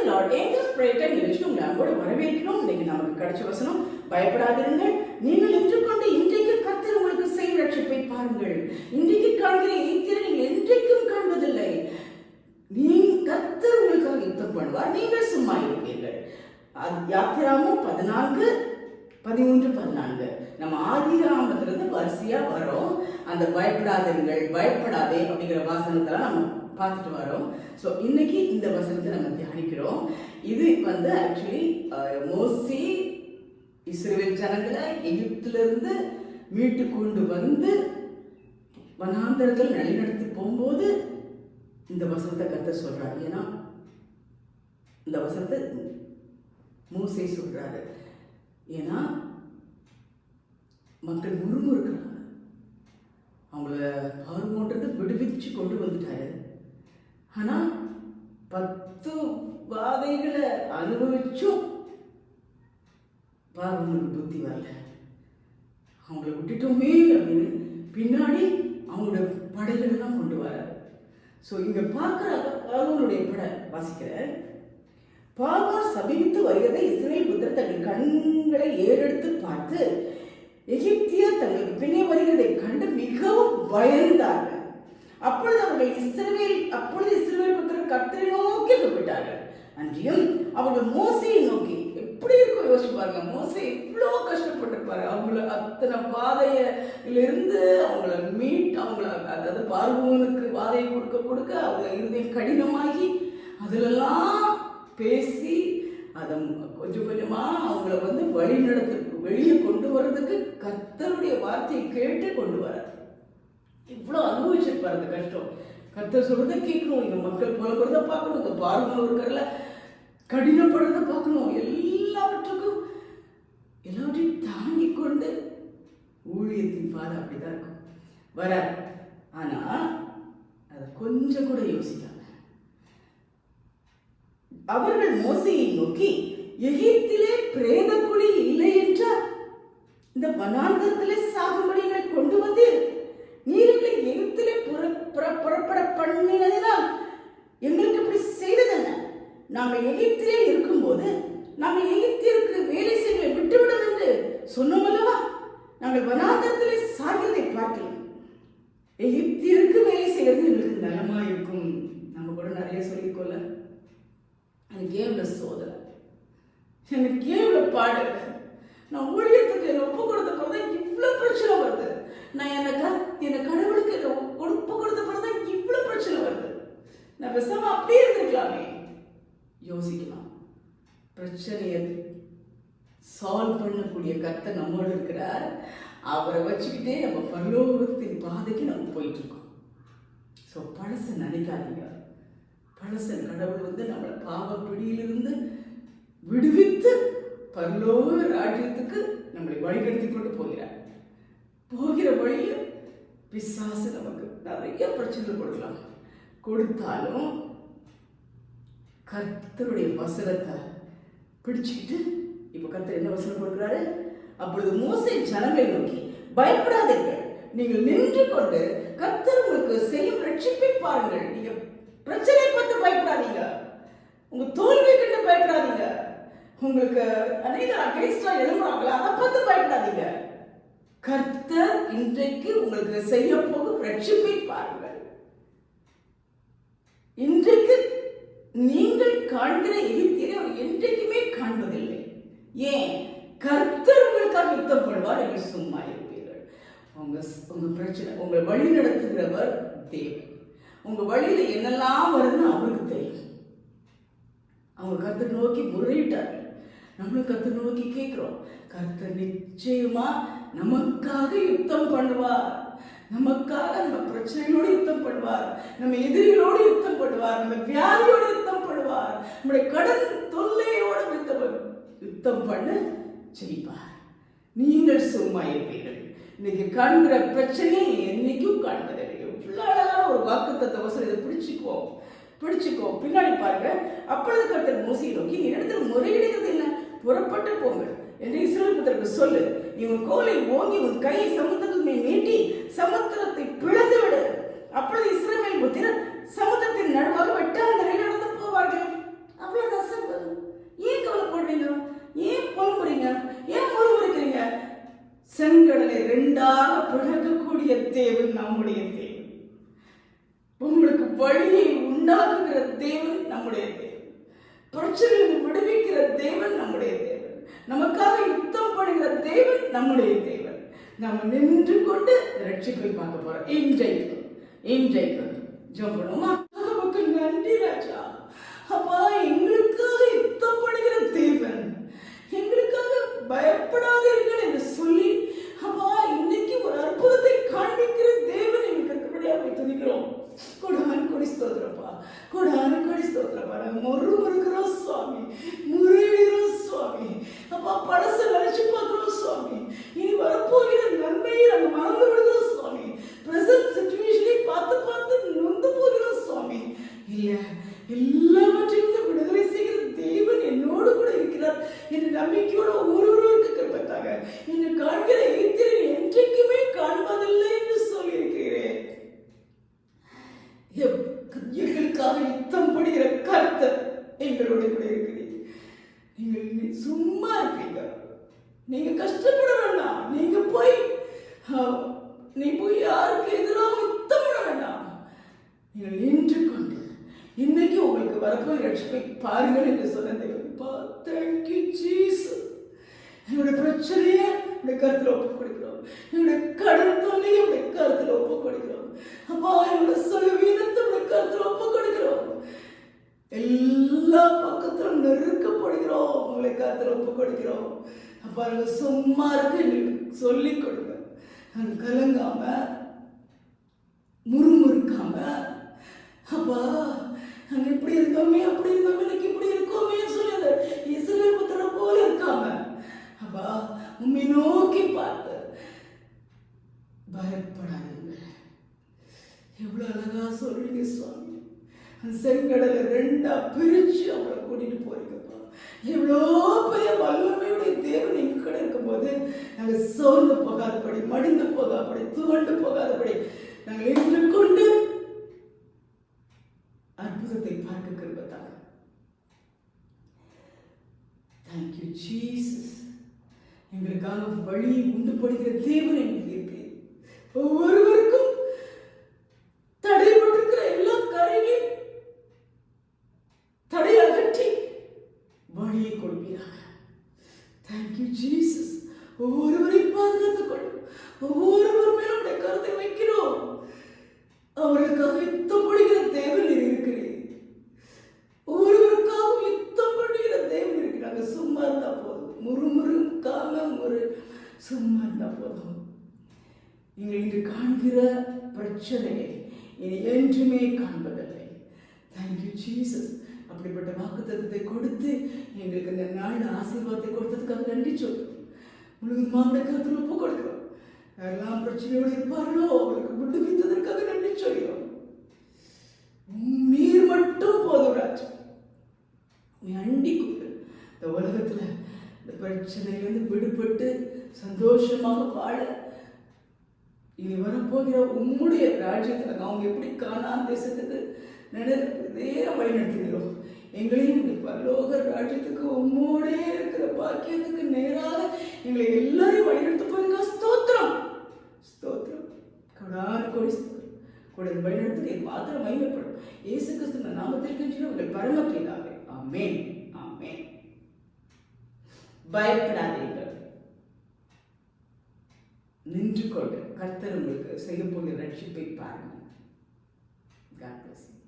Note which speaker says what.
Speaker 1: Lord. Angeles prayer time நிகழ்ச்சிக்கு உங்களை அன்போடு வரவேற்கிறோம். இன்னைக்கு நமக்கு கிடைச்ச வசனம், பயப்படாதிருங்கள், நீங்கள் ஏற்றுக்கொண்டு இன்றைக்கு கர்த்தர் உங்களுக்கு செய்யும் ரட்சிப்பை பாருங்கள். இன்றைக்கு காண்கிற எகிப்தியரை நீங்கள் என்றைக்கும் காண்பதில்லை. கர்த்தர் உங்களுக்காக யுத்தம் பண்ணுவார், நீங்கள் சும்மா இருப்பீர்கள். யாத்திராகமம் 14:13-14 நம்ம ஆதியாகமத்திலிருந்து வரிசையா வரோம். அந்த பயப்படாதீர்கள், பயப்படாதே அப்படிங்கிற வாசனத்தெல்லாம் நம்ம பார்த்துட்டு வரோம். ஸோ இன்னைக்கு இந்த வசனத்தை நம்ம தியானிக்கிறோம். இது ஆக்சுவலி மோசே இஸ்ரவேல் ஜனங்களை எகிப்திலிருந்து மீட்டு கொண்டு வந்து வனாந்தரத்தில் வழிநடத்தி போகும்போது இந்த வசனத்தை கர்த்தர் சொல்றாரு. ஏன்னா இந்த வசனத்தை மோசே சொல்றாரு. ஏன்னா மக்கள் முறுமுறுக்கிறாங்க. அவங்கள பார்வோன்றது விடுவிச்சு கொண்டு வந்துட்டாரு. ஆனா 10 வாதைகளை அனுபவிச்சும் பார்வோனுக்கு புத்தி வரல. அவங்கள விட்டுட்டோமே அப்படின்னு பின்னாடி அவங்களோட படைகளெல்லாம் கொண்டு வர. ஸோ இங்க பார்க்குற பார்வோனுடைய படை வாசிக்கிற பார்வோன் சபித்து வருகிறதை இஸ்ரவேல் புத்திரர் தங்கள் கண்களை ஏறெடுத்து பார்த்து எகிப்தியர் தங்களுக்கு பின்னே வருகிறதை கண்டு மிகவும் பயந்தார்கள். அப்பொழுது இஸ்ரவேல் புத்திரர் கர்த்தரை நோக்கி கூப்பிட்டார்கள். அன்றியும் அவர்கள் மோசையை நோக்கி, எப்படி இருக்கும் யோசிச்சு பாருங்க, மோசே இவ்வளோ கஷ்டப்பட்டிருப்பாரு. அவங்கள அத்தனை வாதையிலிருந்து அவங்கள அதாவது பார்வோனுக்கு வாதையை கொடுக்க அவங்க இருதயம் கடினமாகி அதிலெல்லாம் பேசி அதை கொஞ்சம் கொஞ்சமா அவங்கள வழி நடத்து வெளியே கொண்டு வர்றதுக்கு கர்த்தருடைய வார்த்தையை கேட்டு கொண்டு வர. இவ்வளோ அனுபவிச்சிருப்பாரு அந்த கஷ்டம். கர்த்தர் சொல்றதை கேட்கணும், இந்த மக்கள் புலப்படுறத பார்க்கணும், இந்த பார்வை இருக்கிறல கடினப்படுறத பார்க்கணும். எல்லாவற்றையும் தாங்கி கொண்டு ஊழியத்தின் பாதை அப்படிதான் இருக்கும் வர. ஆனா அதை கொஞ்சம் கூட யோசிக்காம அவர்கள் மோசையை நோக்கி, எகிப்திலே பிரேத குழி இல்லை என்றால் இந்த வனாந்தரத்திலே சாகுபடிகளை கொண்டு வந்தீர். நீர்களை எகிப்திலே புறப்பட பண்ணினதினால் எங்களுக்கு இப்படி செய்ததென்ன? நாங்கள் எகிப்திலே இருக்கும்போது நாங்கள் எகிப்தியருக்கு வேலை செய்வதை விட்டுவிடும் என்று சொன்னோம் அல்லவா? நாங்கள் வனாந்தரத்திலே சாகிறதை பார்க்கலாம். எகிப்தியருக்கு வேலை செய்வது எங்களுக்கு நலமா இருக்கும். நம்ம கூட நிறைய சொல்லிக்கொள்ள, எனக்கு ஏன் இவ்வளவு சோதனை, எனக்கு ஏன் இவ்வளவு பாடு, நான் ஊழியத்துக்கு என்ன ஒப்பு கொடுத்த பிறகுதான் இவ்வளவு பிரச்சனை வருது, நான் என்ன கடவுளுக்கு ஒப்பு கொடுத்த பிறகுதான் இவ்வளவு பிரச்சனை வருது, நான் பேசாம அப்படியே இருந்திருக்கலாமே. யோசிக்கலாம். பிரச்சனையை சால்வ் பண்ணக்கூடிய கர்த்தர் நம்மோடு இருக்கிறார். அவரை வச்சுக்கிட்டே நம்ம பரலோகத்தின் பாதைக்கு நம்ம போயிட்டு இருக்கோம். ஸோ பழச நினைக்காதீங்க. பழசன் கடவுள் நம்மளை பாவ பிடியிலிருந்து விடுவித்து பரலோக ராஜ்யத்துக்கு நம்மளை வழிநடத்தி கொண்டு போகிறார். போகிற வழியில் பிசாசு நமக்கு நிறைய பிரச்சனை கொடுத்தாலும் கர்த்தருடைய வசனத்தை பிடிச்சுக்கிட்டு இப்ப கர்த்தர் என்ன வசனம் கொடுக்கிறாரு? அப்பொழுது மோசே ஜனங்களை நோக்கி, பயப்படாதீர்கள், நீங்கள் நின்று கொண்டு கர்த்தர் உங்களுக்கு செய்யும் ரட்சிப்பை பாருங்கள். நீங்க பிரச்சனை பார்த்து பயப்படாதீங்க, உங்க தோல்வி கண்டு பயப்படாதீங்க, உங்களுக்கு அநேக அகைன்ஸ்டா எழும்புறாங்களா அதை பார்த்து பயப்படாதீங்க. கர்த்தர் இன்றைக்கு உங்களுக்கு செய்ய போகும் ரட்சிப்பை பாருங்கள். இன்றைக்கு நீங்கள் காண்கிற எகிப்தியரை அவர் என்றைக்குமே காண்பதில்லை. ஏன்? கர்த்தர் உங்களுக்காக யுத்தம் பண்ணுவார், நீங்கள் சும்மா இருப்பீர்கள். உங்க பிரச்சனை, உங்களை வழி நடத்துகிறவர் தேவன். உங்க வழியில என்னெல்லாம் வருதுன்னு அவருக்கு தெரியும். அவங்க கர்த்தர் நோக்கி முறையிட்டார்கள். நம்மளும் கர்த்தர் நோக்கி கேட்கிறோம். கர்த்தர் நிச்சயமா நமக்காக யுத்தம் பண்ணுவார். நமக்காக நம்ம பிரச்சனைகளோடு யுத்தம் பண்ணுவார், நம்ம எதிரிகளோடு யுத்தம் பண்ணுவார், நம்ம வியாதியோடு யுத்தம் பண்ணுவார், நம்முடைய கடன் தொல்லையோடு யுத்தம் பண்ண செய்வார். நீங்கள் சும்மா இருப்பீர்கள். இன்னைக்கு காண்கிற பிரச்சனையை என்னைக்கும் காண்பதில்லை. இவ்வளவு அழகான ஒரு வாக்குத்தத்த வசனம். இதை பிடிச்சுக்கோ. பின்னாடி பாருங்க. அப்பொழுது கர்த்தர் மோசேயை நோக்கி, நீ இடத்துல முறையிடுகிறது என்ன? புறப்பட்டு போங்கள் என்று இஸ்ரவேல் புத்திரருக்கு சொல்லு. நீ உன் கோலை ஓங்கி உன் கையை சமுத்திரத்தின் மேல் நீட்டி சமுத்திரத்தை பிளந்து விடு. அப்பொழுது இஸ்ரவேல் புத்திரர் சமுத்திரத்தின் நடுவாக வெட்டாந்தரையில் நடந்து போவார்கள். அவ்வளவுதான். இரண்டாக பிளக்கக்கூடிய தேவன் நம்முடைய தேவன். உங்களுக்கு வழியை உண்டாக்குகிற தேவன் நம்முடைய தேவன். பிரச்சனைகளை விடுவிக்கிற தேவன் நம்முடைய தேவன். நமக்காக யுத்தம் பண்ணுகிற தேவன் நம்முடைய தேவன். நாம நின்று கொண்டு ரட்சிப்பை பார்க்க போறோம். இன்றைக்கு ஜெபம் பண்ணுவோமா? நமக்கு நன்றி ராஜா. அப்பா, எங்களுக்காக யுத்தம் பண்ணுகிற தேவன், எங்களுக்காக பயப்படாதீர்கள் என்று சொல்லி அப்பா இன்னைக்கு ஒரு அற்புதத்தை காண்பிக்கிற தேவன் எங்களுக்கு இருக்கிறபடியாக துதிக்கிறோம். கொடி ஸ்தோத்திரப்பா, கொடி ஸ்தோத்திரப்பா. நாங்கள் முறுமுறுக்கிறோம் சுவாமி, முறையிடுகிறோம் சுவாமி. அப்பா, பழச நினைச்சு பார்க்கிறோம் சுவாமி. இனி வரப்போகிற நன்மையை நாங்கள் மறந்து விடுகிறோம் சுவாமி. பிரசன்ட் சிச்சுவேஷனை பார்த்து நொந்து போகிறோம் சுவாமி. இல்ல, எல்லாவற்றையும் விடுதலை செய்கிற தேவன் என்னோடு கூட இருக்கிறார் என்ற நம்பிக்கையோட ஒருவருக்கு கிருபையாக என்னை காண்கிற எகிப்தியரை என்றைக்குமே காண்பதில்லை என்று சொல்லியிருக்கிறேன். எங்களுக்காக யுத்தம் படுகிற கர்த்தர் எங்களோட கூட இருக்கிறீர். நீங்கள் சும்மா இருப்பீங்க, நீங்க கஷ்டப்பட வேண்டாம். நீ போய் யாருக்கு எதிராக யுத்தம் பண்ண வேண்டாம். நீங்கள் நின்று கொண்டு இன்னைக்கு உங்களுக்கு வரப்போய் ரட்சிப்பை பாருங்கள் என்று சொன்னதை தேங்க்யூ ஜீசஸ். என்னுடைய பிரச்சனையை என்னுடைய கருத்துல ஒப்புக் கொடுக்கிறோம். என்னுடைய கடன் தொல்லையை உடைய கருத்துல ஒப்புக் கொடுக்கிறோம். அப்பா, என்னுடைய சுலவீனத்தை உடைய கருத்துல ஒப்புக் கொடுக்கிறோம். எல்லா பக்கத்திலும் நெருக்கப்படுகிறோம், உங்களை கருத்துல ஒப்புக் கொடுக்கிறோம். அப்பா, நாங்கள் சும்மா இருக்கு எங்களுக்கு சொல்லிக் கொடுங்க. நாங்கள் கலங்காம முறுமுறுக்காம, அப்பா நாங்கள் இப்படி இருந்தோமே அப்படி இருந்தோமே எனக்கு இப்படி இருக்கோமே சொல்லி அந்த இஸ்ரவேல் புத்திரரை போல இருக்காம, அப்பா உம்மை நோக்கி பார்த்து பயப்படாதீங்க. எவ்வளவு அழகா சொல்றீங்க சுவாமி. அந்த செங்கடலை ரெண்டா பிரிச்சு அவளை கூட்டிட்டு போறீங்கப்பா. எவ்வளோ பெரிய வல்லமையுடைய தேவன் எங்க கடை இருக்கும் போது நாங்கள் சோர்ந்து போகாதபடி, மடிந்து போகாதபடி, துவண்டு போகாதபடி நாங்கள் இன்று கொண்டு அற்புதத்தை பார்க்க கிருபையாக. Thank you Jesus. எங்களுக்காக வழியை உண்டு படுகிற தேவன் எங்களுக்கு இருக்கு. ஒவ்வொருவருக்கும் தடைப்பட்டிருக்கிற எல்லா காரியங்களையும் தடை அகற்றி வழியை கொடுப்பீராக. Thank you Jesus. ஒவ்வொருவரையும் பாதுகாத்துக் கொள்ளும். ஒவ்வொருவர் மேலும் உடைய கருத்தை வைக்கிறோம். அவர்களுக்காக யுத்தம் பண்ணுகிற தேவன் இருக்கிறேன். ஒவ்வொருவருக்காகவும் யுத்தம் பண்ணுகிற தேவன் இருக்கிறாங்க. சும்மா இருந்தா போதும், முறுமுறுக்காம சும்மா இருந்தா போதும். நீங்கள் இன்று காண்கிற பிரச்சனையை இனி என்றுமே காண்பதில்லை. Thank you Jesus. அப்படிப்பட்ட வாக்குத்தத்தத்தை கொடுத்து எங்களுக்கு இந்த நாள் ஆசீர்வாதத்தை கொடுத்ததுக்காக நன்றி சொல்றோம். முழுவதுமாக கருத்தில் ஒப்பு கொடுக்கிறோம். யாரெல்லாம் பிரச்சனையோடு இருப்பார்களோ அவர்களுக்கு விடுவித்ததற்காக நன்றி சொல்கிறோம். நீர் மட்டும் போதும் ராஜா. நீ அண்டி கொண்டு இந்த உலகத்துல இந்த பிரச்சனையிலிருந்து விடுபட்டு சந்தோஷமாக வாழ இனி வரப்போகிற உம்முடைய ராஜ்யத்துல அவங்க எப்படி கானான் தேசத்துக்கு இதே வழி நடத்துகிறோம். எங்களையும் பரலோக ராஜ்யத்துக்கு உம்மோடே இருக்கிற பாக்கியத்துக்கு நேராக எங்களை எல்லாரையும் வழிநடத்த போறீங்க. ஸ்தோத்திரம் ஸ்தோத்திரம். கொடி கூட வழிநடத்த மாத்திரம் மகிமைப்படும். இயேசு கிறிஸ்துவின் நாமத்திற்கு உங்கள் பரமபிதாவே. ஆமென் ஆமென். பயப்படாதீர்கள், நின்று கொண்டு கர்த்தர் உங்களுக்கு செய்ய போகிற ரட்சிப்பை பாருங்கள். God bless you.